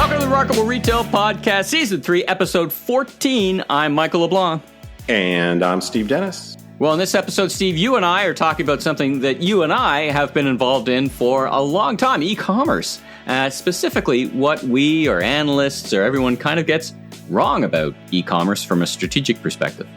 Welcome to the Remarkable Retail Podcast, Season 3, Episode 14. I'm Michael LeBlanc. And I'm Steve Dennis. Well, in this episode, Steve, you and I are talking about something that you and I have been involved in for a long time, e-commerce. Specifically, what we or analysts or everyone kind of gets wrong about e-commerce from a strategic perspective.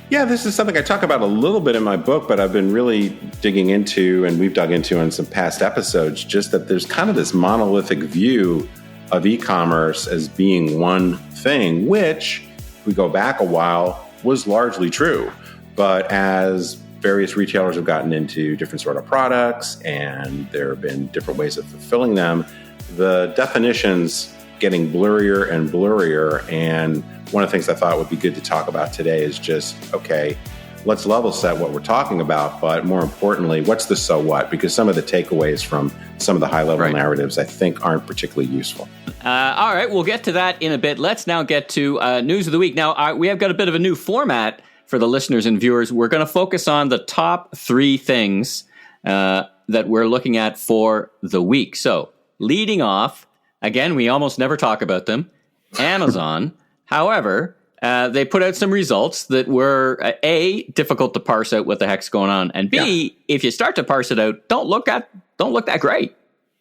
Yeah, this is something I talk about a little bit in my book, but I've been really digging into, and we've dug into in some past episodes, just that there's kind of this monolithic view of e-commerce as being one thing, which, if we go back a while, was largely true. But as various retailers have gotten into different sort of products and there have been different ways of fulfilling them, the definitions getting blurrier and blurrier. And one of the things I thought would be good to talk about today is just, okay, let's level set what we're talking about, but more importantly, what's the so what? Because some of the takeaways from some of the high-level narratives, I think, aren't particularly useful. All right, we'll get to that in a bit. Let's now get to News of the Week. Now, we have got a bit of a new format for the listeners and viewers. We're going to focus on the top 3 things that we're looking at for the week. So, leading off, again, we almost never talk about them, Amazon. However, they put out some results that were, A, difficult to parse out what the heck's going on, and B, if you start to parse it out, don't look that great.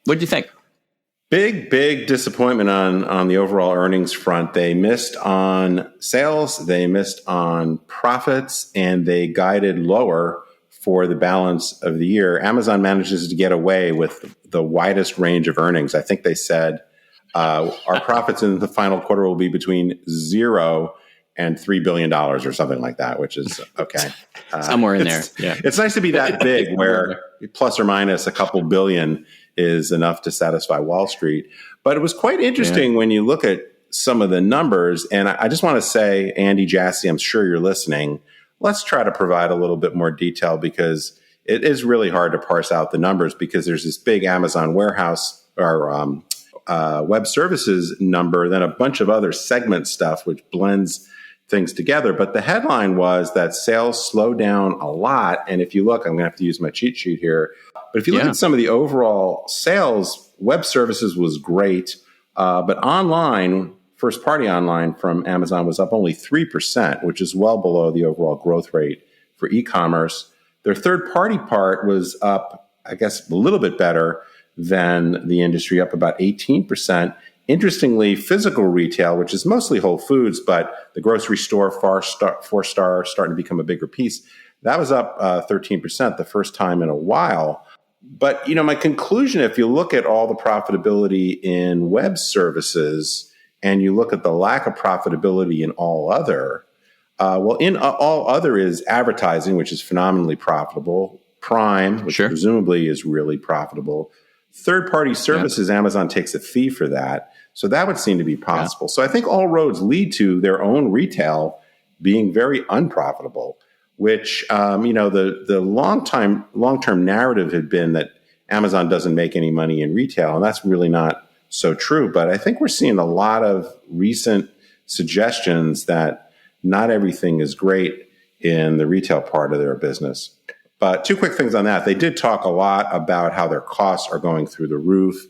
What do you think? Big disappointment on the overall earnings front. They missed on sales, they missed on profits, and they guided lower for the balance of the year. Amazon manages to get away with the widest range of earnings. I think they said our profits in the final quarter will be between 0 and $3 billion or something like that, which is okay. Somewhere in there. Yeah. It's nice to be that big where plus or minus a couple billion is enough to satisfy Wall Street. But it was quite interesting when you look at some of the numbers. And I just want to say, Andy Jassy, I'm sure you're listening. Let's try to provide a little bit more detail because it is really hard to parse out the numbers because there's this big Amazon warehouse or web services number, then a bunch of other segment stuff, which blends things together. But the headline was that sales slowed down a lot. And if you look, I'm going to have to use my cheat sheet here. But if you look at some of the overall sales, web services was great. But online, first party online from Amazon was up only 3%, which is well below the overall growth rate for e-commerce. Their third party part was up, I guess, a little bit better than the industry, up about 18%. Interestingly, physical retail, which is mostly Whole Foods, but the grocery store, 4-star, starting to become a bigger piece, that was up 13%, the first time in a while. But, my conclusion, if you look at all the profitability in web services and you look at the lack of profitability in all other, in all other is advertising, which is phenomenally profitable, Prime, which presumably is really profitable. Third-party services, Amazon takes a fee for that. So that would seem to be possible. So I think all roads lead to their own retail being very unprofitable, which, the long-term narrative had been that Amazon doesn't make any money in retail, and that's really not so true. But I think we're seeing a lot of recent suggestions that not everything is great in the retail part of their business. But 2 quick things on that. They did talk a lot about how their costs are going through the roof.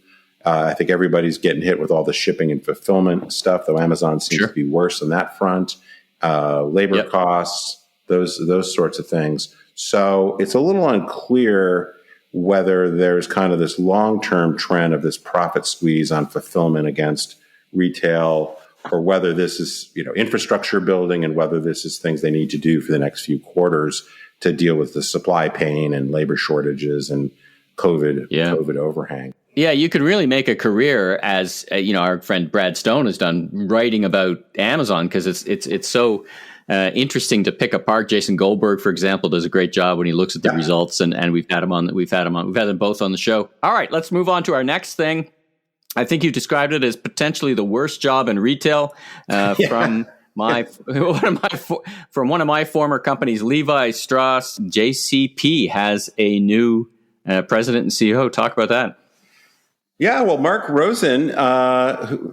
I think everybody's getting hit with all the shipping and fulfillment stuff, though Amazon seems to be worse on that front. Labor costs, those sorts of things. So it's a little unclear whether there's kind of this long-term trend of this profit squeeze on fulfillment against retail, or whether this is, infrastructure building and whether this is things they need to do for the next few quarters to deal with the supply pain and labor shortages and COVID overhang. Yeah, you could really make a career as our friend Brad Stone has done, writing about Amazon, because it's so interesting to pick apart. Jason Goldberg, for example, does a great job when he looks at the results, and we've had them both on the show. All right, let's move on to our next thing. I think you described it as potentially the worst job in retail from one of my former companies, Levi Strauss. JCP has a new president and CEO. Talk about that. Yeah, well, Mark Rosen,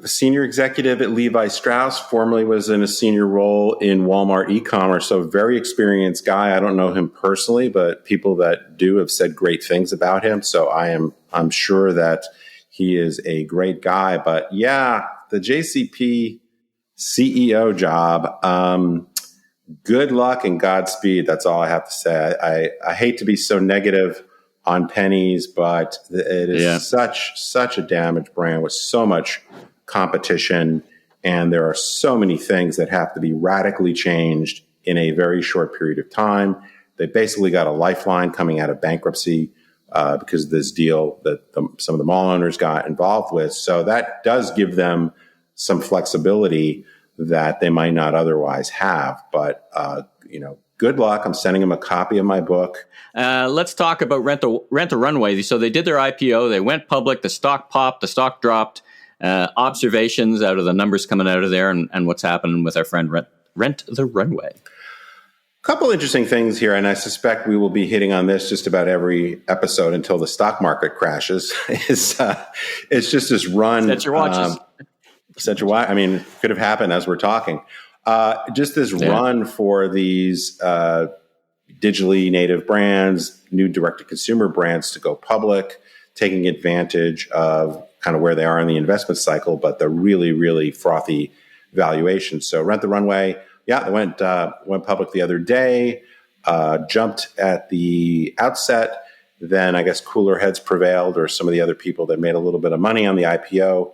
senior executive at Levi Strauss, formerly was in a senior role in Walmart e-commerce, so very experienced guy. I don't know him personally, but people that do have said great things about him. So I'm sure that he is a great guy. But yeah, the JCP CEO job. Good luck and Godspeed. That's all I have to say. I hate to be so negative on pennies, but it is such a damaged brand with so much competition, and there are so many things that have to be radically changed in a very short period of time. They basically got a lifeline coming out of bankruptcy because of this deal that some of the mall owners got involved with. So that does give them some flexibility that they might not otherwise have. But, good luck. I'm sending them a copy of my book. Let's talk about Rent the Runway. So they did their IPO. They went public. The stock popped. The stock dropped. Observations out of the numbers coming out of there and what's happening with our friend Rent the Runway. A couple interesting things here, and I suspect we will be hitting on this just about every episode until the stock market crashes. It's just this run. Set your watches. I mean, it could have happened as we're talking. Just this run for these digitally native brands, new direct-to-consumer brands to go public, taking advantage of kind of where they are in the investment cycle, but the really, really frothy valuation. So Rent the Runway, they went public the other day, jumped at the outset. Then I guess cooler heads prevailed, or some of the other people that made a little bit of money on the IPO,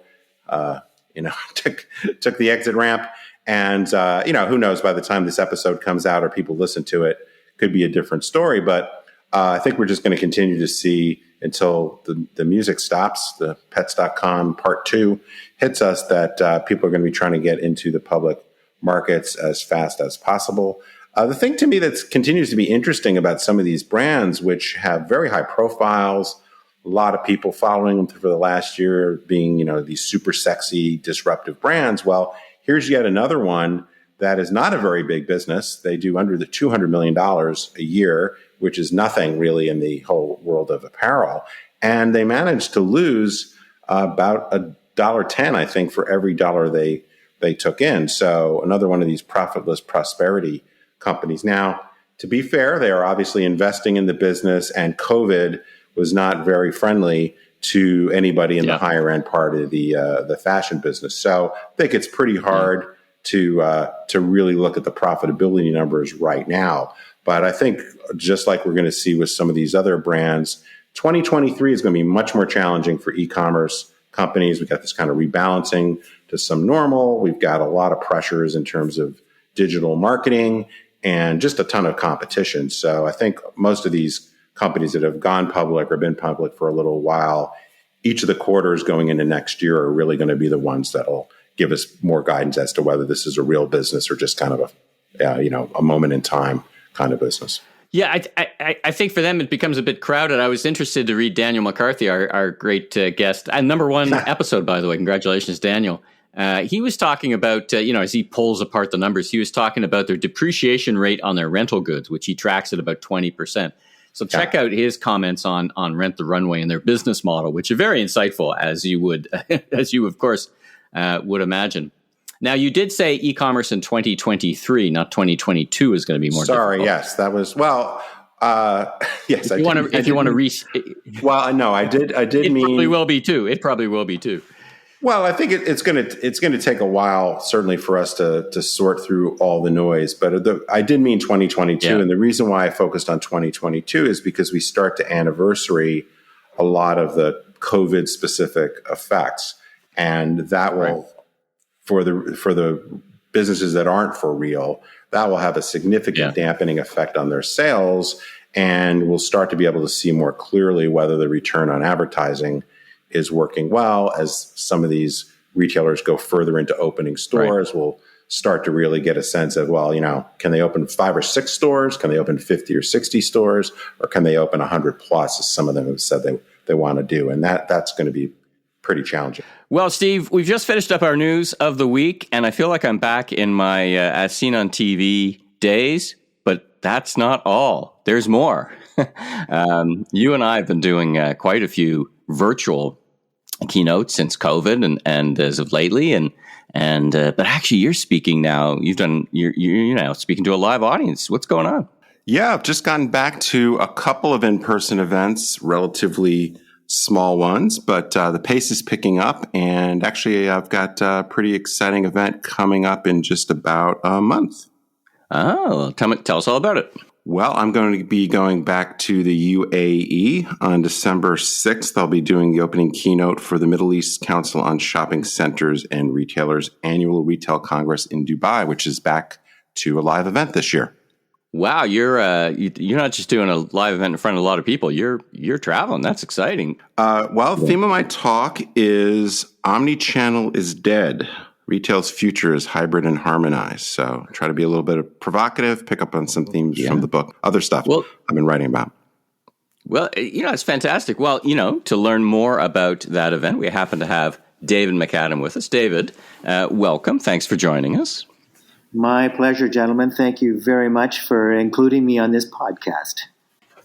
took the exit ramp. And, who knows, by the time this episode comes out or people listen to it, could be a different story. But I think we're just going to continue to see until the music stops, the pets.com part 2 hits us, that people are going to be trying to get into the public markets as fast as possible. The thing to me that continues to be interesting about some of these brands, which have very high profiles, a lot of people following them for the last year, being, these super sexy, disruptive brands. Well, here's yet another one that is not a very big business. They do under the $200 million a year, which is nothing really in the whole world of apparel. And they managed to lose about $1.10, I think, for every dollar they took in. So another one of these profitless prosperity companies. Now, to be fair, they are obviously investing in the business, and COVID was not very friendly to anybody in the higher end part of the fashion business. So I think it's pretty hard to really look at the profitability numbers right now. But I think just like we're going to see with some of these other brands, 2023 is going to be much more challenging for e-commerce companies. We've got this kind of rebalancing to some normal. We've got a lot of pressures in terms of digital marketing and just a ton of competition. So I think most of these companies that have gone public or been public for a little while, each of the quarters going into next year are really going to be the ones that'll give us more guidance as to whether this is a real business or just kind of a moment in time kind of business. Yeah, I think for them it becomes a bit crowded. I was interested to read Daniel McCarthy, our great guest, and number 1 episode, by the way. Congratulations, Daniel. He was talking about, as he pulls apart the numbers, he was talking about their depreciation rate on their rental goods, which he tracks at about 20%. So check out his comments on Rent the Runway and their business model, which are very insightful, as you would, of course, would imagine. Now, you did say e-commerce in 2023, not 2022, is going to be more difficult. Yes, that was yes. If you want to well, no, I did it mean probably will be too. It probably will be too. Well, I think it's going to take a while, certainly, for us to sort through all the noise. But I did mean 2022, and the reason why I focused on 2022 is because we start to anniversary a lot of the COVID specific effects, and that will, for the businesses that aren't for real, that will have a significant dampening effect on their sales, and we'll start to be able to see more clearly whether the return on advertising is working well. As some of these retailers go further into opening stores, we'll start to really get a sense of, can they open 5 or 6 stores? Can they open 50 or 60 stores? Or can they open 100 plus, as some of them have said they want to do? And that's going to be pretty challenging. Well, Steve, we've just finished up our news of the week, and I feel like I'm back in my as seen on TV days, but that's not all. There's more. You and I have been doing quite a few virtual keynotes since COVID and as of lately, but actually you're speaking now. You're now speaking to a live audience. What's going on? Yeah, I've just gotten back to a couple of in-person events relatively small ones, but the pace is picking up. And actually, I've got a pretty exciting event coming up in just about a month. Oh, tell us all about it. Well, I'm going to be going back to the UAE on December 6th. I'll be doing the opening keynote for the Middle East Council on Shopping Centers and Retailers annual retail congress in Dubai, which is back to a live event this year. Wow, you're not just doing a live event in front of a lot of people. You're traveling. That's exciting. The theme of my talk is omnichannel is dead. Retail's future is hybrid and harmonized. So try to be a little bit provocative, pick up on some themes from the book, other stuff I've been writing about. Well, it's fantastic. Well, to learn more about that event, we happen to have David McAdam with us. David, welcome. Thanks for joining us. My pleasure, gentlemen. Thank you very much for including me on this podcast.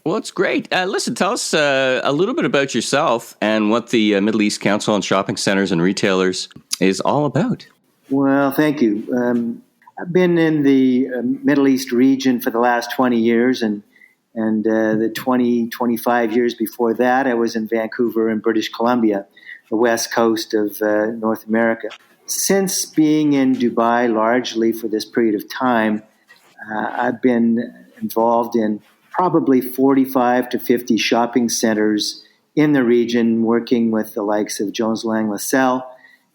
Well, it's great. Listen, tell us a little bit about yourself and what the Middle East Council on Shopping Centers and Retailers is all about. Well, thank you. I've been in the Middle East region for the last 20 years, and the 25 years before that, I was in Vancouver in British Columbia, the west coast of North America. Since being in Dubai largely for this period of time, I've been involved in probably 45 to 50 shopping centers in the region, working with the likes of Jones Lang LaSalle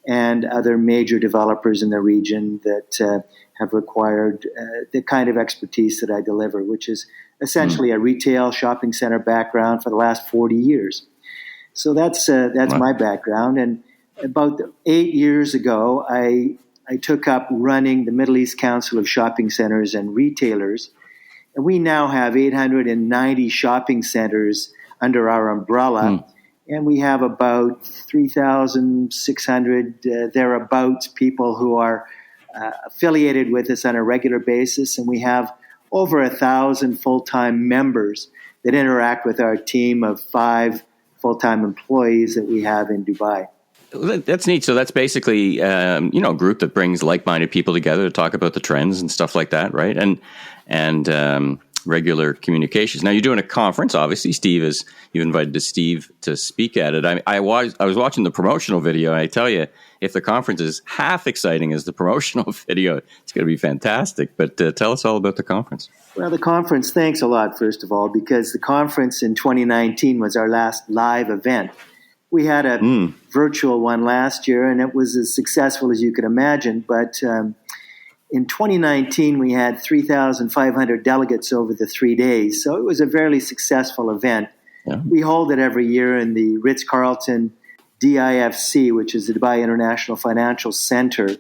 and other major developers in the region that have required the kind of expertise that I deliver, which is essentially a retail shopping center background for the last 40 years. So that's my background. And about 8 years ago, I took up running the Middle East Council of Shopping Centers and Retailers. And we now have 890 shopping centers under our umbrella. And we have about 3,600 thereabouts people who are affiliated with us on a regular basis. And we have over 1,000 full-time members that interact with our team of 5 full-time employees that we have in Dubai. That's neat. So that's basically, a group that brings like-minded people together to talk about the trends and stuff like that, right? And regular communications. Now you're doing a conference. Obviously, you invited Steve to speak at it. I was watching the promotional video, and I tell you, if the conference is half exciting as the promotional video, it's going to be fantastic. But tell us all about the conference. Well, the conference. Thanks a lot, first of all, because the conference in 2019 was our last live event. We had a virtual one last year, and it was as successful as you could imagine. But in 2019, we had 3,500 delegates over the 3 days. So it was a fairly successful event. Yeah. We hold it every year in the Ritz-Carlton DIFC, which is the Dubai International Financial Center.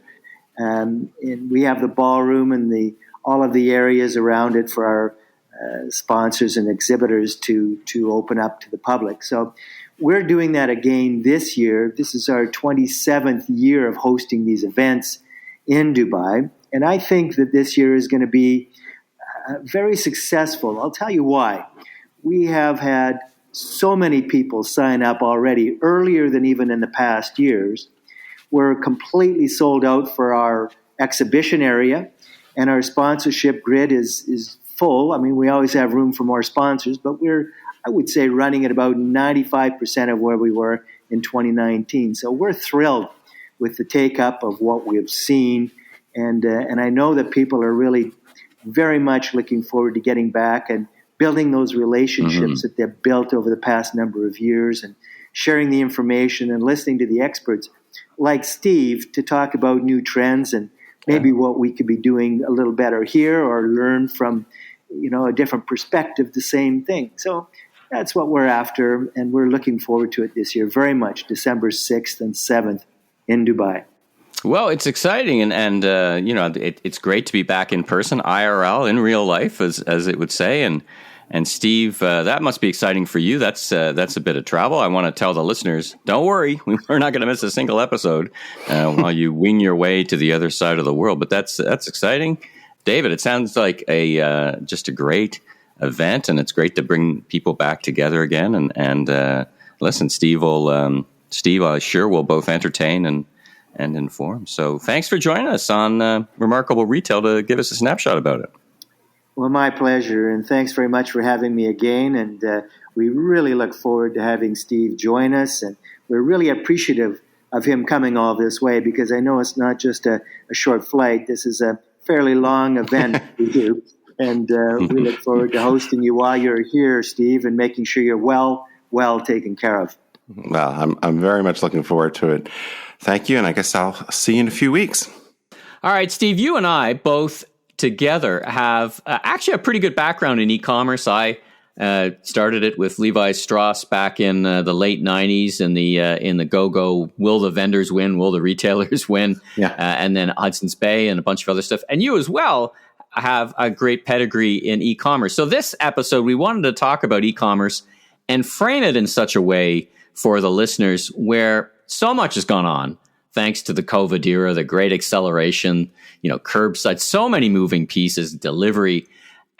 And we have the ballroom and all of the areas around it for our sponsors and exhibitors to open up to the public. So we're doing that again this year. This is our 27th year of hosting these events in Dubai. And I think that this year is going to be very successful. I'll tell you why. We have had so many people sign up already, earlier than even in the past years. We're completely sold out for our exhibition area, and our sponsorship grid is full. I mean, we always have room for more sponsors, but we're, I would say, running at about 95% of where we were in 2019. So we're thrilled with the take-up of what we have seen. And I know that people are really very much looking forward to getting back and building those relationships that they've built over the past number of years and sharing the information and listening to the experts like Steve to talk about new trends and maybe what we could be doing a little better here or learn from, a different perspective, the same thing. So that's what we're after, and we're looking forward to it this year very much, December 6th and 7th in Dubai. Well, it's exciting, and it's great to be back in person, IRL, in real life, as it would say. And Steve, that must be exciting for you. That's a bit of travel. I want to tell the listeners, don't worry, we're not going to miss a single episode while you wing your way to the other side of the world. But that's exciting, David. It sounds like just a great event, and it's great to bring people back together again. And listen, Steve, I'm sure will both entertain and inform. So thanks for joining us on Remarkable Retail to give us a snapshot about it. Well, my pleasure, and thanks very much for having me again. And we really look forward to having Steve join us, and we're really appreciative of him coming all this way, because I know it's not just a short flight. This is a fairly long event for you, and we look forward to hosting you while you're here, Steve, and making sure you're well taken care of. Well, I'm very much looking forward to it. Thank you, and I guess I'll see you in a few weeks. All right, Steve, you and I both together have actually a pretty good background in e-commerce. I started it with Levi Strauss back in the late 90s in the go-go, will the vendors win, will the retailers win, and then Hudson's Bay and a bunch of other stuff. And you as well have a great pedigree in e-commerce. So this episode, we wanted to talk about e-commerce and frame it in such a way for the listeners where so much has gone on thanks to the COVID era, the great acceleration, curbside, so many moving pieces, delivery.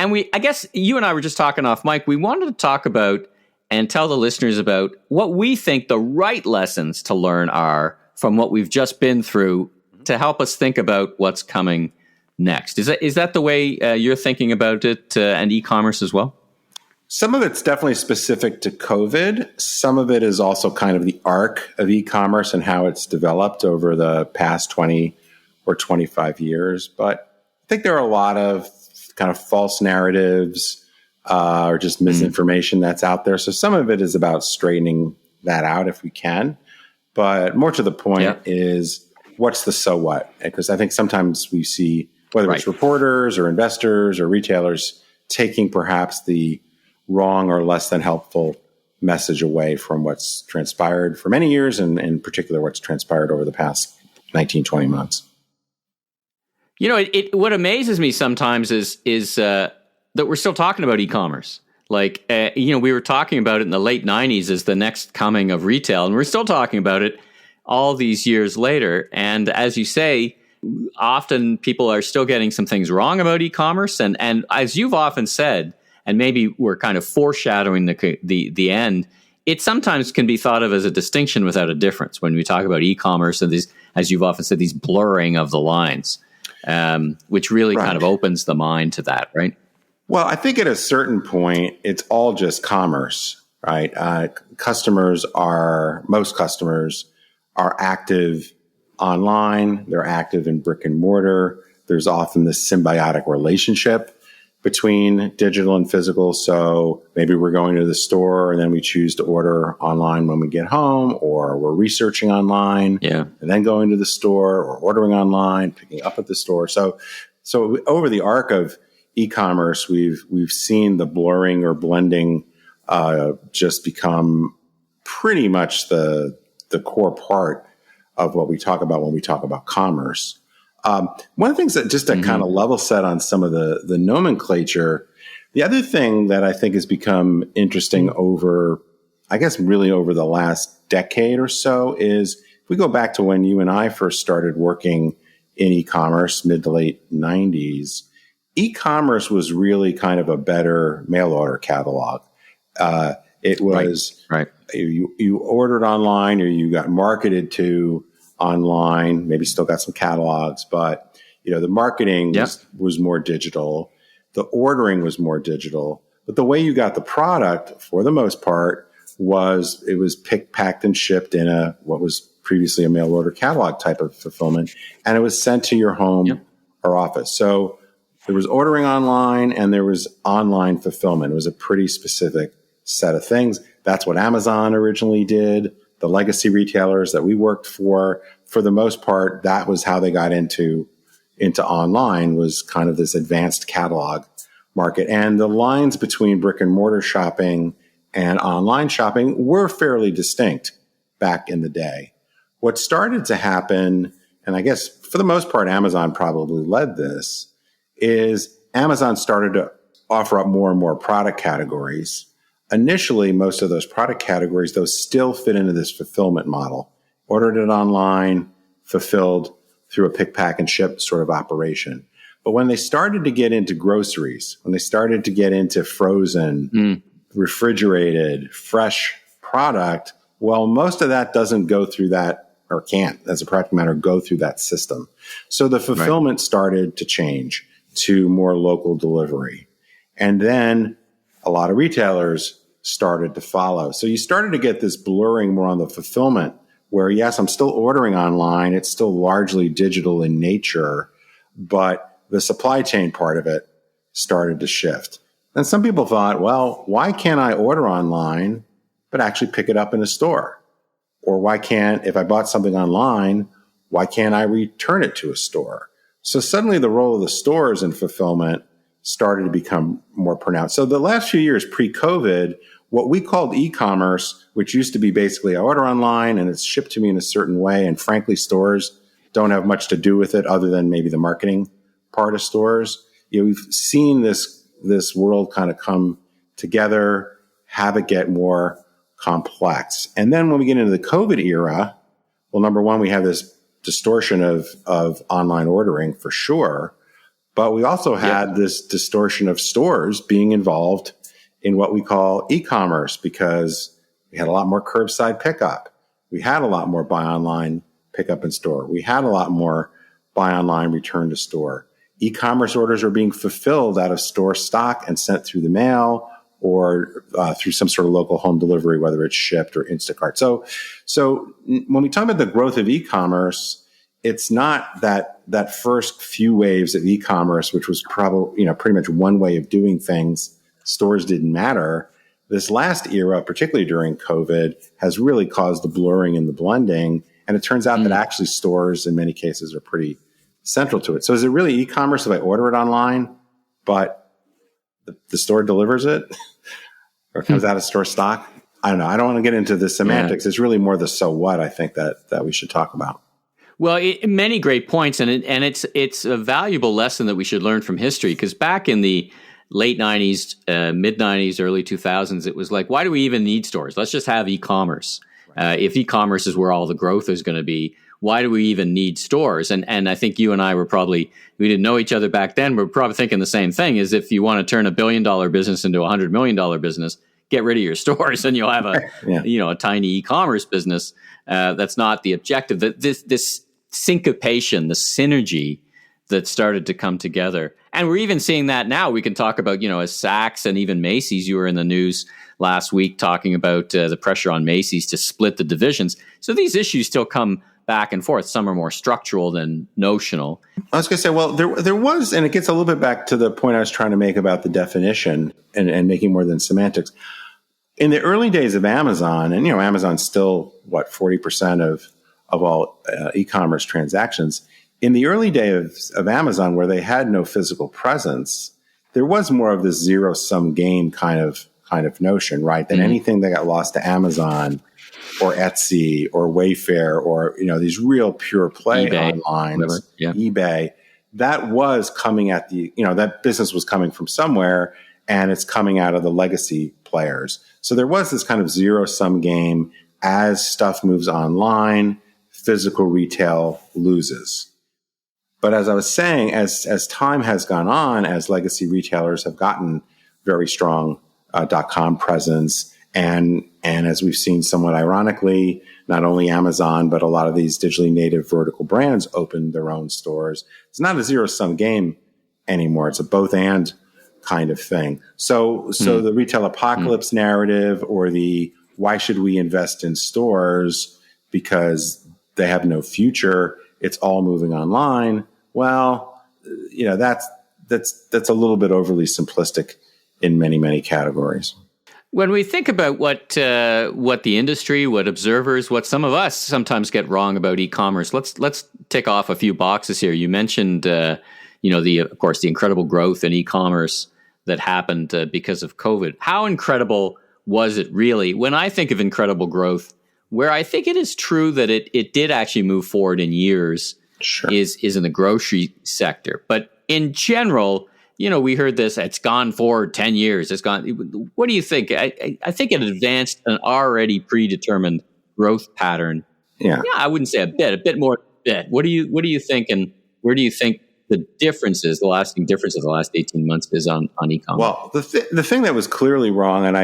And I guess you and I were just talking off mic. We wanted to talk about and tell the listeners about what we think the right lessons to learn are from what we've just been through to help us think about what's coming next. Is that the way you're thinking about it and e-commerce as well? Some of it's definitely specific to COVID. Some of it is also kind of the arc of e-commerce and how it's developed over the past 20 or 25 years. But I think there are a lot of kind of false narratives or just misinformation that's out there. So some of it is about straightening that out if we can. But more to the point is, what's the so what? Because I think sometimes we see, whether it's reporters or investors or retailers, taking perhaps the wrong or less than helpful message away from what's transpired for many years, and in particular what's transpired over the past 19, 20 months. What amazes me sometimes is that we're still talking about e-commerce. Like, we were talking about it in the late 90s as the next coming of retail, and we're still talking about it all these years later. And as you say, often people are still getting some things wrong about e-commerce. And as you've often said, and maybe we're kind of foreshadowing the end, it sometimes can be thought of as a distinction without a difference when we talk about e-commerce and these, as you've often said, these blurring of the lines, which really kind of opens the mind to that, right? Well, I think at a certain point, it's all just commerce, right? Most customers are active online. They're active in brick and mortar. There's often this symbiotic relationship between digital and physical. So maybe we're going to the store and then we choose to order online when we get home, or we're researching online and then going to the store, or ordering online, picking up at the store. So over the arc of e-commerce, we've seen the blurring or blending just become pretty much the core part of what we talk about when we talk about commerce. One of the things that just to kind of level set on some of the nomenclature, the other thing that I think has become interesting over the last decade or so is, if we go back to when you and I first started working in e-commerce, mid to late 90s, e-commerce was really kind of a better mail order catalog. It was, you ordered online, or you got marketed to online, maybe still got some catalogs, but the marketing was more digital. The ordering was more digital, but the way you got the product, for the most part, was it was picked, packed, and shipped in what was previously a mail order catalog type of fulfillment, and it was sent to your home or office. So there was ordering online and there was online fulfillment. It was a pretty specific set of things. That's what Amazon originally did. The legacy retailers that we worked for the most part, that was how they got into online, was kind of this advanced catalog market. And the lines between brick and mortar shopping and online shopping were fairly distinct back in the day. What started to happen, and I guess for the most part, Amazon probably led this, is Amazon started to offer up more and more product categories. Initially, most of those product categories, though, still fit into this fulfillment model. Ordered it online, fulfilled through a pick, pack, and ship sort of operation. But when they started to get into groceries, when they started to get into frozen, refrigerated, fresh product, well, most of that doesn't go through that, or can't, as a practical matter, go through that system. So the fulfillment started to change to more local delivery. And then a lot of retailers started to follow. So you started to get this blurring more on the fulfillment where, yes, I'm still ordering online. It's still largely digital in nature, but the supply chain part of it started to shift. And some people thought, well, why can't I order online, but actually pick it up in a store? Or why can't, if I bought something online, why can't I return it to a store? So suddenly the role of the stores in fulfillment started to become more pronounced. So the last few years pre-COVID, what we called e-commerce, which used to be basically I order online and it's shipped to me in a certain way, and frankly, stores don't have much to do with it other than maybe the marketing part of stores. We've seen this world kind of come together, have it get more complex. And then when we get into the COVID era, well, number one, we have this distortion of online ordering for sure. But we also had this distortion of stores being involved in what we call e-commerce because we had a lot more curbside pickup. We had a lot more buy online, pick up in store. We had a lot more buy online, return to store. E-commerce orders are being fulfilled out of store stock and sent through the mail or through some sort of local home delivery, whether it's Shipt or Instacart. So when we talk about the growth of e-commerce, it's not that first few waves of e-commerce, which was probably, pretty much one way of doing things. Stores didn't matter. This last era, particularly during COVID, has really caused the blurring and the blending. And it turns out that actually stores in many cases are pretty central to it. So is it really e-commerce if I order it online, but the store delivers it or comes out of store stock? I don't know. I don't want to get into the semantics. It's really more the so what I think that we should talk about. Well, many great points, and it's a valuable lesson that we should learn from history. Because back in the late 90s, mid 90s, early 2000s, it was like, why do we even need stores? Let's just have e-commerce. If e-commerce is where all the growth is going to be, why do we even need stores? And I think you and I we didn't know each other back then. We're probably thinking the same thing: is if you want to turn $1 billion business into a $100 million business, get rid of your stores, and you'll have a tiny e-commerce business. That's not the objective. This syncopation, the synergy that started to come together. And we're even seeing that now. We can talk about, as Saks and even Macy's, you were in the news last week talking about the pressure on Macy's to split the divisions. So these issues still come back and forth. Some are more structural than notional. I was going to say, well, there was, and it gets a little bit back to the point I was trying to make about the definition and making more than semantics. In the early days of Amazon, and Amazon's still 40% of all e-commerce transactions. In the early days of Amazon, where they had no physical presence, there was more of this zero-sum game kind of notion, right? That anything that got lost to Amazon or Etsy or Wayfair or these real pure play eBay, online, eBay, that was coming at that business was coming from somewhere, and it's coming out of the legacy players. So there was this kind of zero-sum game. As stuff moves online, physical retail loses. But as I was saying, as time has gone on, as legacy retailers have gotten very strong .com presence, and as we've seen somewhat ironically, not only Amazon, but a lot of these digitally native vertical brands open their own stores. It's not a zero-sum game anymore. It's a both-and kind of thing. So the retail apocalypse narrative, or the why should we invest in stores because they have no future, it's all moving online. Well, that's a little bit overly simplistic in many, many categories. When we think about what the industry, what observers, what some of us sometimes get wrong about e-commerce, let's tick off a few boxes here. You mentioned, of course, the incredible growth in e-commerce that happened because of COVID. How incredible was it really? When I think of incredible growth, where I think it is true that it did actually move forward in years, sure, is in the grocery sector. But in general, we heard this, it's gone forward 10 years. It's gone. What do you think? I think it advanced an already predetermined growth pattern. Yeah, I wouldn't say a bit more than a bit. What do you think? And where do you think the lasting difference of the last 18 months is on e-commerce? Well, the thing that was clearly wrong, and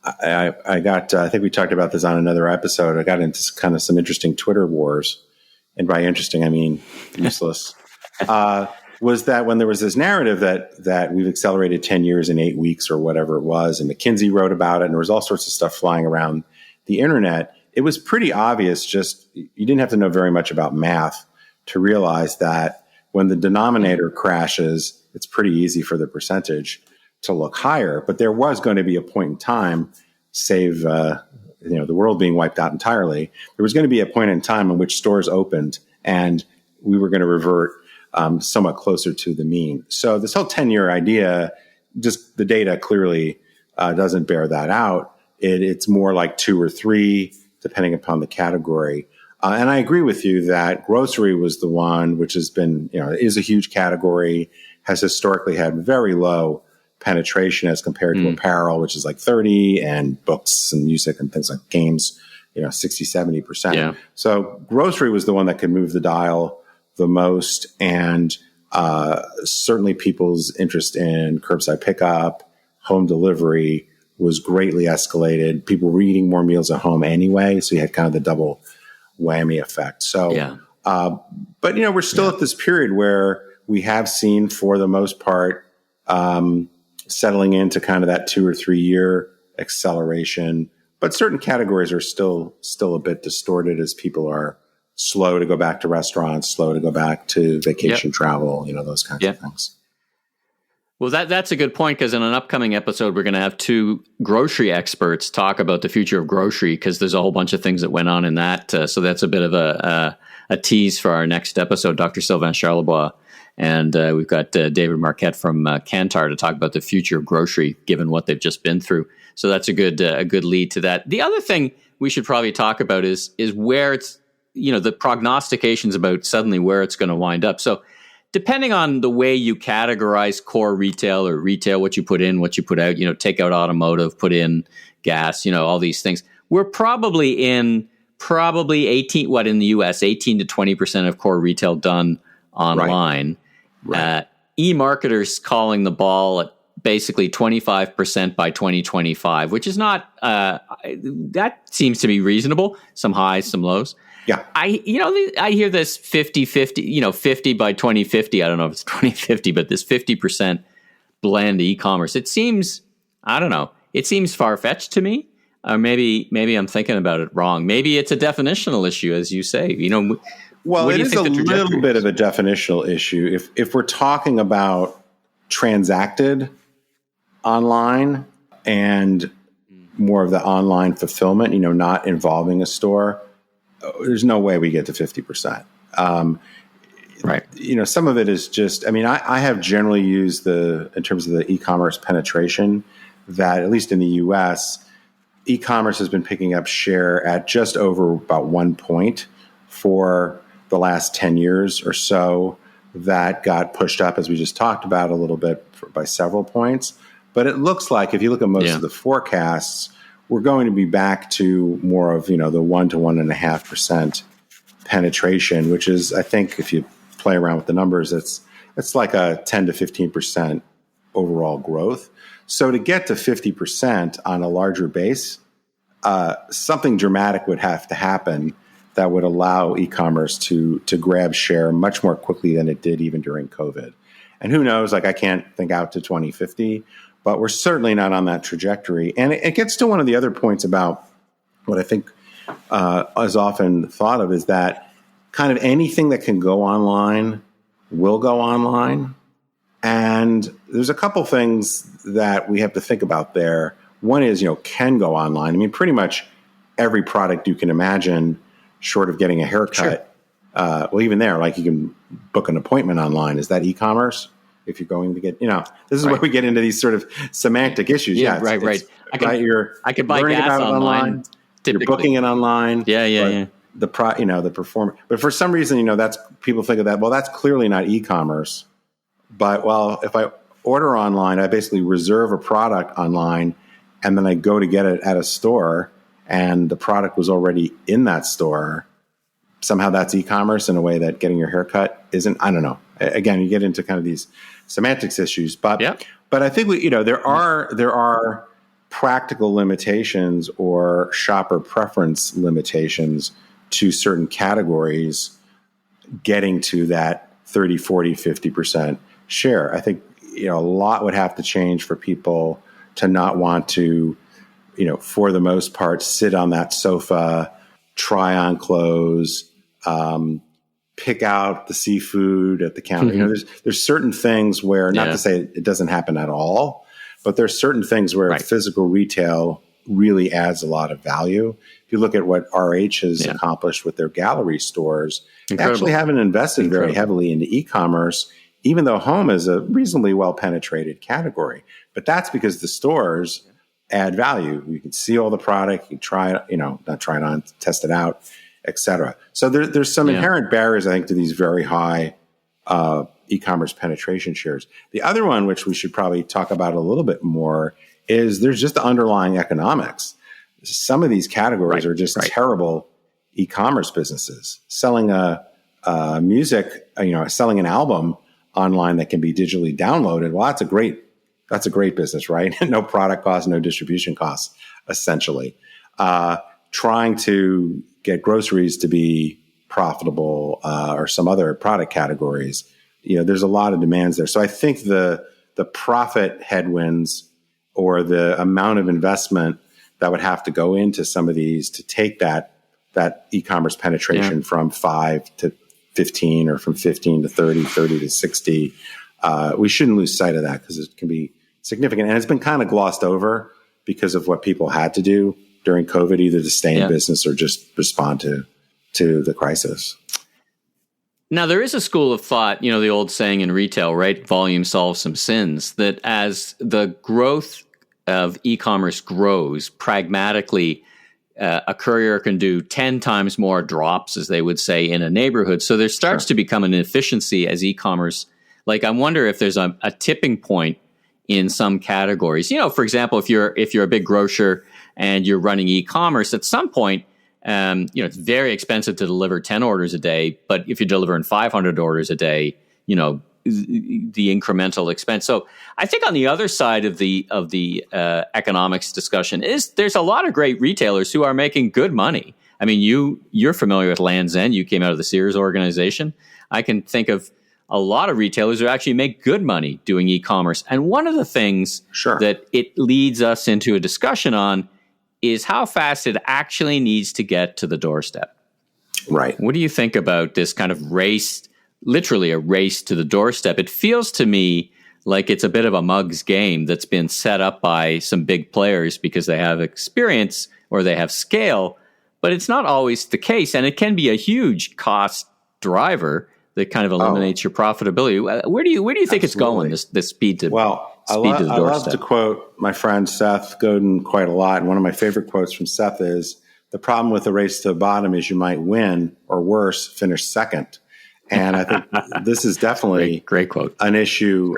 I got, I think we talked about this on another episode. I got into kind of some interesting Twitter wars. And by interesting, I mean useless. was that when there was this narrative that we've accelerated 10 years in 8 weeks or whatever it was, and McKinsey wrote about it, and there was all sorts of stuff flying around the internet, it was pretty obvious. Just, you didn't have to know very much about math to realize that when the denominator crashes, it's pretty easy for the percentage to look higher. But there was going to be a point in time, save the world being wiped out entirely, there was going to be a point in time in which stores opened and we were going to revert somewhat closer to the mean. So this whole 10-year idea, just the data clearly doesn't bear that out. It's more like 2 or 3, depending upon the category. And I agree with you that grocery was the one which has been, is a huge category, has historically had very low penetration as compared to apparel, which is like 30, and books and music and things like games, 60, 70%. Yeah. So grocery was the one that could move the dial the most. And certainly people's interest in curbside pickup, home delivery was greatly escalated. People were eating more meals at home anyway. So you had kind of the double whammy effect. So, but we're still at this period where we have seen, for the most part, settling into kind of that 2 or 3 year acceleration. But certain categories are still a bit distorted as people are slow to go back to restaurants, slow to go back to vacation travel, those kinds of things. Well, that's a good point, because in an upcoming episode, we're going to have 2 grocery experts talk about the future of grocery, because there's a whole bunch of things that went on in that. So that's a bit of a tease for our next episode, Dr. Sylvain Charlebois. And we've got David Marquette from Kantar to talk about the future of grocery, given what they've just been through. So that's a good lead to that. The other thing we should probably talk about is where it's, the prognostications about suddenly where it's going to wind up. So depending on the way you categorize core retail or retail, what you put in, what you put out, take out automotive, put in gas, all these things, we're probably in 18, in the US, 18 to 20% of core retail done online. Right. E-marketers calling the ball at basically 25% by 2025, which is not, that seems to be reasonable. Some highs, some lows. Yeah. I hear this 50-50, 50 by 2050. I don't know if it's 2050, but this 50% blend e-commerce. It seems, I don't know. It seems far-fetched to me. Or maybe I'm thinking about it wrong. Maybe it's a definitional issue, as you say. Well, it is a little bit of a definitional issue. If we're talking about transacted online and more of the online fulfillment, not involving a store, there's no way we get to 50%. Right. Some of it is just, I have generally used in terms of the e-commerce penetration, that at least in the US, e-commerce has been picking up share at just over about 1 point for the last 10 years or so. That got pushed up, as we just talked about, a little bit by several points. But it looks like, if you look at most of the forecasts, we're going to be back to more of, the 1 to 1.5% penetration, which is, I think, if you play around with the numbers, it's like a 10 to 15% overall growth. So to get to 50% on a larger base, something dramatic would have to happen that would allow e-commerce to grab share much more quickly than it did even during COVID. And who knows, I can't think out to 2050, but we're certainly not on that trajectory. And it gets to one of the other points about what I think is often thought of, is that kind of anything that can go online will go online. And there's a couple things that we have to think about there. One is, can go online. Pretty much every product you can imagine, short of getting a haircut. Sure. Well, even there, you can book an appointment online. Is that e-commerce? If you're going to get, this is where we get into these sort of semantic issues. Yeah, right. I could buy gas online. You're booking it online. Yeah. The performance. But for some reason, that's, people think of that. Well, that's clearly not e-commerce. But if I order online, I basically reserve a product online, and then I go to get it at a store, and the product was already in that store. Somehow that's e-commerce in a way that getting your haircut isn't. I don't know. Again, you get into kind of these semantics issues, but I think there are practical limitations or shopper preference limitations to certain categories getting to that 30, 40, 50% share. I think, a lot would have to change for people to not want to, for the most part, sit on that sofa, try on clothes, pick out the seafood at the counter. There's certain things where, not to say it doesn't happen at all, but there's certain things where physical retail really adds a lot of value. If you look at what RH has accomplished with their gallery stores, they actually haven't invested very heavily into e-commerce, even though home is a reasonably well-penetrated category. But that's because the stores add value. You can see all the product, you can try it, not try it on, test it out, et cetera. So there's some inherent barriers, I think, to these very high e-commerce penetration shares. The other one, which we should probably talk about a little bit more, is there's just the underlying economics. Some of these categories are just terrible e-commerce businesses. Selling selling an album online that can be digitally downloaded, well, that's a great business, right? No product costs, no distribution costs, essentially. Trying to get groceries to be profitable or some other product categories, there's a lot of demands there. So I think the profit headwinds or the amount of investment that would have to go into some of these to take that e-commerce penetration from 5 to 15 or from 15 to 30, 30 to 60, we shouldn't lose sight of that because it can be significant. And it's been kind of glossed over because of what people had to do during COVID, either to stay in business or just respond to the crisis. Now, there is a school of thought, the old saying in retail, right? Volume solves some sins, that as the growth of e-commerce grows, pragmatically, a courier can do 10 times more drops, as they would say, in a neighborhood. So there starts to become an efficiency as e-commerce. Like, I wonder if there's a tipping point in some categories. For example, if you're a big grocer and you're running e-commerce, at some point, it's very expensive to deliver 10 orders a day, but if you're delivering 500 orders a day, the incremental expense. So I think on the other side of the economics discussion is there's a lot of great retailers who are making good money. I mean, you're familiar with Land's End. You came out of the Sears organization. I can think of a lot of retailers who actually make good money doing e-commerce. And one of the things that it leads us into a discussion on is how fast it actually needs to get to the doorstep. Right. What do you think about this kind of race, literally a race to the doorstep? It feels to me like it's a bit of a mug's game that's been set up by some big players because they have experience or they have scale, but it's not always the case. And it can be a huge cost driver that kind of eliminates your profitability. Where do you think it's going, this speed to I love to quote my friend Seth Godin quite a lot. And one of my favorite quotes from Seth is, the problem with the race to the bottom is you might win or worse, finish second. And I think this is definitely great quote. An issue.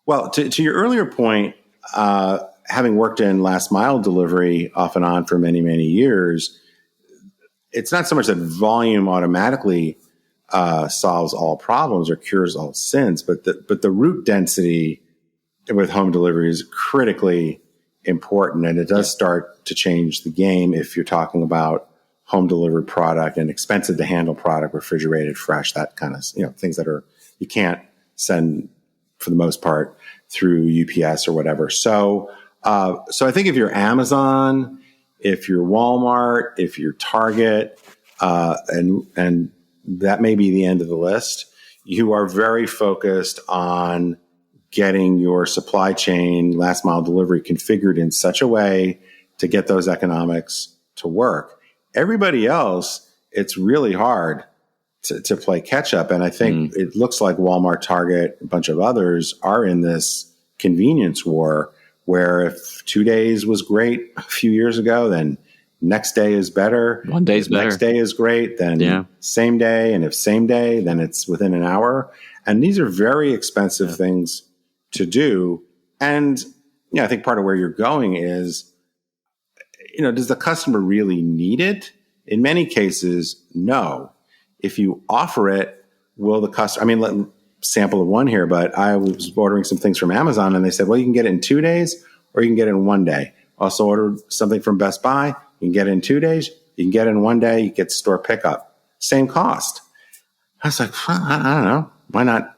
Well, to your earlier point, having worked in last mile delivery off and on for many, many years, it's not so much that volume automatically solves all problems or cures all sins, but the route density with home delivery is critically important, and it does start to change the game if you're talking about home delivered product and expensive to handle product, refrigerated, fresh, that kind of things that you can't send for the most part through UPS or whatever. So I think if you're Amazon, if you're Walmart, if you're Target, and that may be the end of the list, you are very focused on getting your supply chain, last mile delivery configured in such a way to get those economics to work. Everybody else, it's really hard to play catch up. And I think it looks like Walmart, Target, a bunch of others are in this convenience war where if 2 days was great a few years ago, then next day is better. One day's better. Next day is great. Then same day. And if same day, then it's within an hour. And these are very expensive things to do. And I think part of where you're going is, does the customer really need it? In many cases, no. If you offer it, will the customer, sample of one here, but I was ordering some things from Amazon and they said, well, you can get it in 2 days or you can get it in 1 day. Also ordered something from Best Buy. You can get it in 2 days. You can get it in 1 day. You get store pickup. Same cost. I was like, I don't know. Why not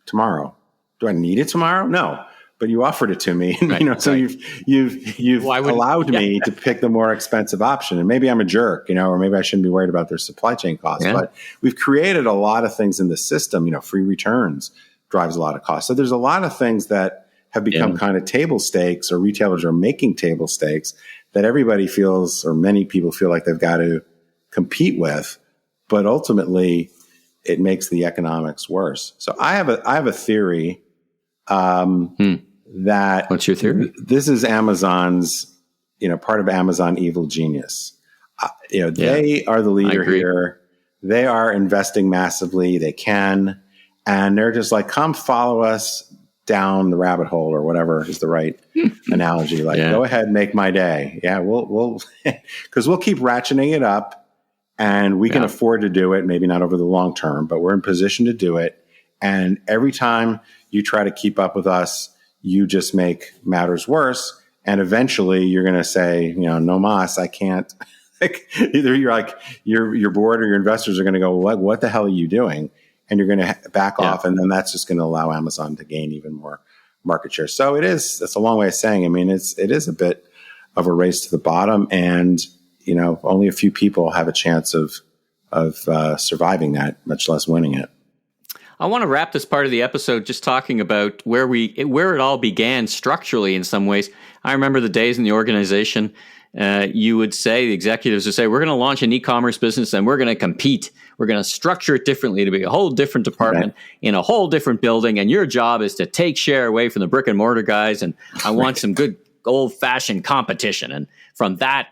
tomorrow? Do I need it tomorrow? No. But you offered it to me, and, Right, so right. you've allowed me to pick the more expensive option. And maybe I'm a jerk, or maybe I shouldn't be worried about their supply chain costs. Yeah. But we've created a lot of things in the system. Free returns drives a lot of costs. So there's a lot of things that have become kind of table stakes, or retailers are making table stakes that everybody feels, or many people feel like they've got to compete with. But ultimately, it makes the economics worse. So I have a theory. That what's your theory? This is Amazon's, part of Amazon evil genius. They are the leader here. They are investing massively. They can, and they're just like, come follow us down the rabbit hole, or whatever is the right analogy. Like, go ahead, make my day. Yeah, we'll because we'll keep ratcheting it up, and we can afford to do it. Maybe not over the long term, but we're in position to do it. And every time you try to keep up with us, you just make matters worse. And eventually you're going to say, no mas, I can't. Either you're like, your board or your investors are going to go, what the hell are you doing? And you're going to back off. And then that's just going to allow Amazon to gain even more market share. So that's a long way of saying, it is a bit of a race to the bottom, and, only a few people have a chance of surviving that, much less winning it. I want to wrap this part of the episode just talking about where it all began structurally in some ways. I remember the days in the organization, the executives would say, we're going to launch an e-commerce business and we're going to compete. We're going to structure it differently to be a whole different department in a whole different building. And your job is to take share away from the brick and mortar guys. And I want some good old fashioned competition. And from that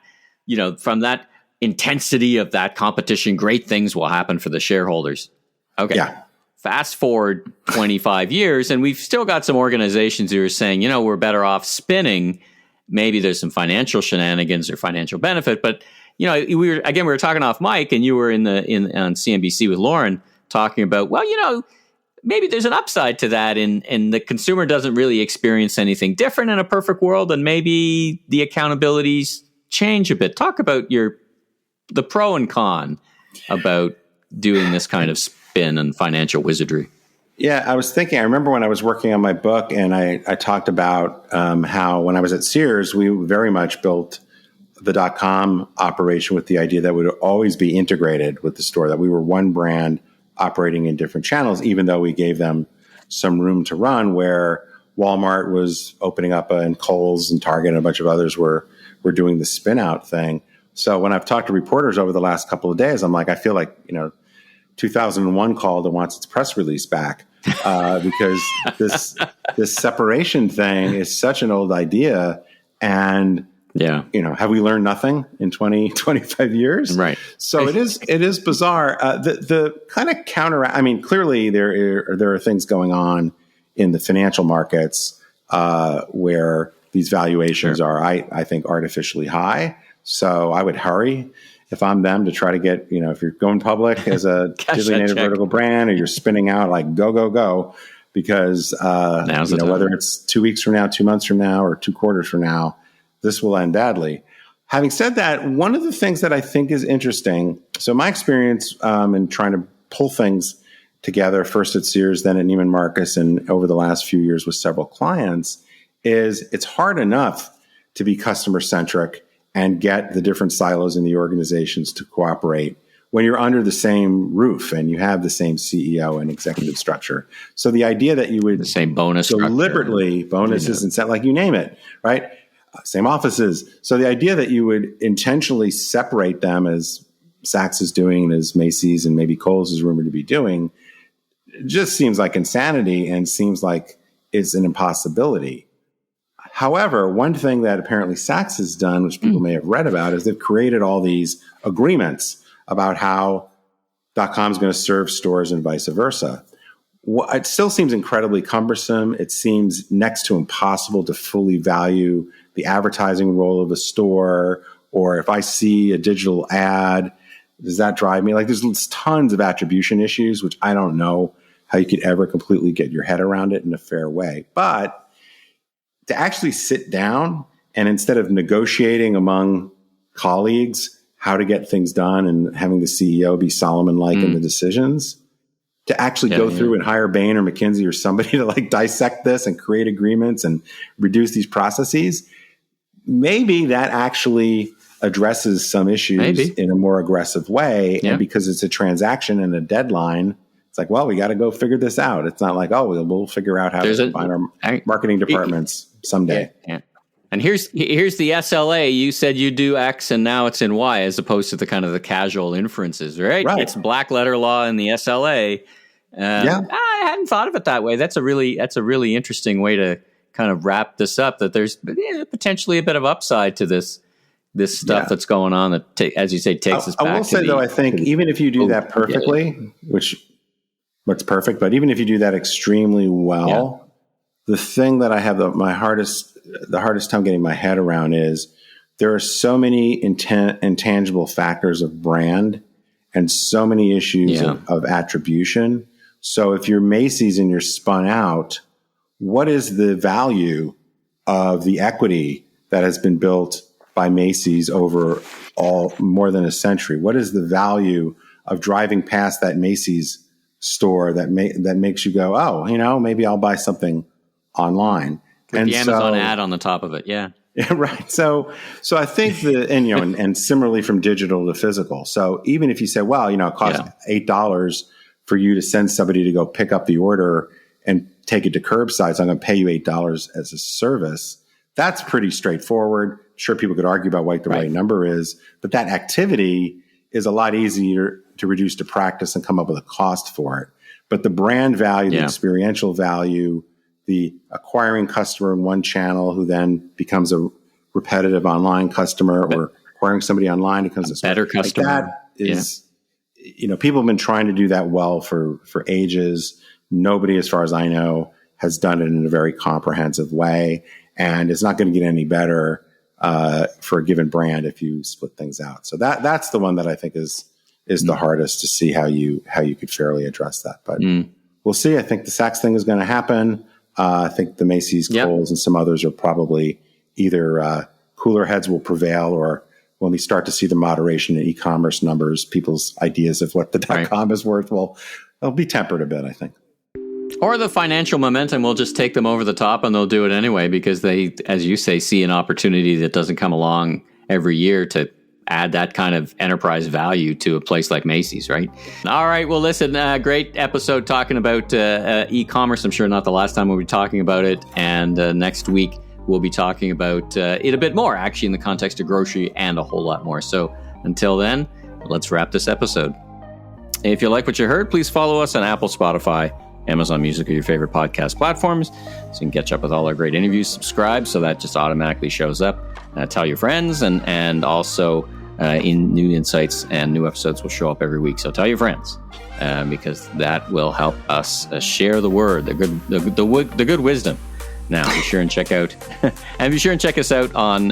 intensity of that competition, great things will happen for the shareholders. Okay. Yeah. Fast forward 25 years, and we've still got some organizations who are saying, we're better off spinning. Maybe there's some financial shenanigans or financial benefit, but we were talking off mic, and you were on CNBC with Lauren talking about, maybe there's an upside to that, and the consumer doesn't really experience anything different in a perfect world, and maybe the accountabilities change a bit. Talk about the pro and con about doing this kind of spin and financial wizardry. Yeah, I was thinking, I remember when I was working on my book, and I talked about how when I was at Sears, we very much built the .com operation with the idea that we would always be integrated with the store, that we were one brand operating in different channels, even though we gave them some room to run, where Walmart was opening up and Kohl's and Target and a bunch of others were doing the spin out thing. So when I've talked to reporters over the last couple of days, I'm like, I feel like, 2001 called and wants its press release back because this separation thing is such an old idea. And, have we learned nothing in 20, 25 years? Right. So it is bizarre. The kind of clearly there are things going on in the financial markets where these valuations are, I think, artificially high. So I would hurry if I'm them to try to get, if you're going public as a digitally native vertical brand, or you're spinning out, like go, because whether it's 2 weeks from now, 2 months from now, or 2 quarters from now, this will end badly. Having said that, one of the things that I think is interesting, so my experience in trying to pull things together, first at Sears, then at Neiman Marcus, and over the last few years with several clients, is it's hard enough to be customer centric and get the different silos in the organizations to cooperate when you're under the same roof and you have the same CEO and executive structure. So the idea that you would the same bonus deliberately bonuses and set, like you name it, right? Same offices. So the idea that you would intentionally separate them, as Saks is doing, as Macy's and maybe Kohl's is rumored to be doing, just seems like insanity and seems like it's an impossibility. However, one thing that apparently Saks has done, which people may have read about, is they've created all these agreements about how .com is going to serve stores and vice versa. It still seems incredibly cumbersome. It seems next to impossible to fully value the advertising role of a store. Or if I see a digital ad, does that drive me? Like, there's tons of attribution issues, which I don't know how you could ever completely get your head around it in a fair way. But to actually sit down and, instead of negotiating among colleagues how to get things done and having the CEO be Solomon-like in the decisions, to actually go through and hire Bain or McKinsey or somebody to like dissect this and create agreements and reduce these processes, maybe that actually addresses some issues in a more aggressive way. And because it's a transaction and a dedeline, it's like, well, we got to go figure this out. It's not like, oh, we'll figure out how to find our marketing departments someday. Yeah. And here's the SLA. You said you do X and now it's in Y, as opposed to the kind of the casual inferences, right? It's black letter law in the SLA. I hadn't thought of it that way. That's a really interesting way to kind of wrap this up, that there's potentially a bit of upside to this stuff that's going on that, as you say, takes us back. I will say, though, I think even if you do that perfectly, what's perfect, but even if you do that extremely well, the thing that I have the hardest time getting my head around is there are so many intangible factors of brand and so many issues of attribution. So if you're Macy's and you're spun out, what is the value of the equity that has been built by Macy's over more than a century? What is the value of driving past that Macy's store that makes you go, oh, maybe I'll buy something online? With the Amazon ad on the top of it, yeah, right. So I think and similarly from digital to physical. So even if you say, well, it costs $8 for you to send somebody to go pick up the order and take it to curbside, so I'm going to pay you $8 as a service. That's pretty straightforward. Sure, people could argue about what the right number is, but that activity is a lot easier to reduce to practice and come up with a cost for it. But the brand value, the experiential value, the acquiring customer in one channel who then becomes a repetitive online customer, or acquiring somebody online becomes a better customer. Like that is, people have been trying to do that well for ages. Nobody, as far as I know, has done it in a very comprehensive way, and it's not going to get any better for a given brand if you split things out. So that's the one that I think is the hardest to see how you could fairly address that. But we'll see. I think the Saks thing is going to happen. I think the Macy's, Kohl's, and some others are probably either cooler heads will prevail, or when we start to see the moderation in e-commerce numbers, people's ideas of what the .com is worth they'll be tempered a bit, I think. Or the financial momentum will just take them over the top, and they'll do it anyway because they, as you say, see an opportunity that doesn't come along every year to add that kind of enterprise value to a place like Macy's, right? All right. Well, listen, great episode talking about e-commerce. I'm sure not the last time we'll be talking about it. And next week, we'll be talking about it a bit more, actually, in the context of grocery and a whole lot more. So until then, let's wrap this episode. If you like what you heard, please follow us on Apple, Spotify, Amazon Music, or your favorite podcast platforms, so you can catch up with all our great interviews. Subscribe so that just automatically shows up. Tell your friends, and also in new insights and new episodes will show up every week. So tell your friends, because that will help us share the word, the good wisdom. Now be sure and check out us out on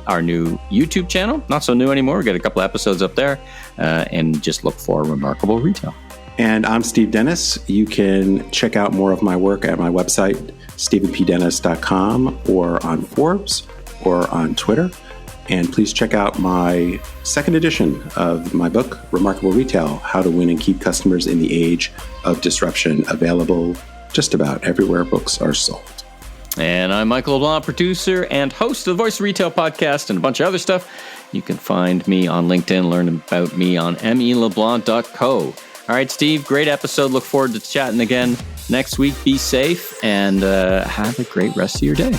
our new YouTube channel. Not so new anymore. We got a couple of episodes up there, and just look for Remarkable Retail. And I'm Steve Dennis. You can check out more of my work at my website, stephenpdennis.com, or on Forbes, or on Twitter. And please check out my second edition of my book, Remarkable Retail, How to Win and Keep Customers in the Age of Disruption, available just about everywhere books are sold. And I'm Michael LeBlanc, producer and host of the Voice of Retail podcast and a bunch of other stuff. You can find me on LinkedIn, learn about me on meleblanc.co. All right, Steve, great episode. Look forward to chatting again next week. Be safe and have a great rest of your day.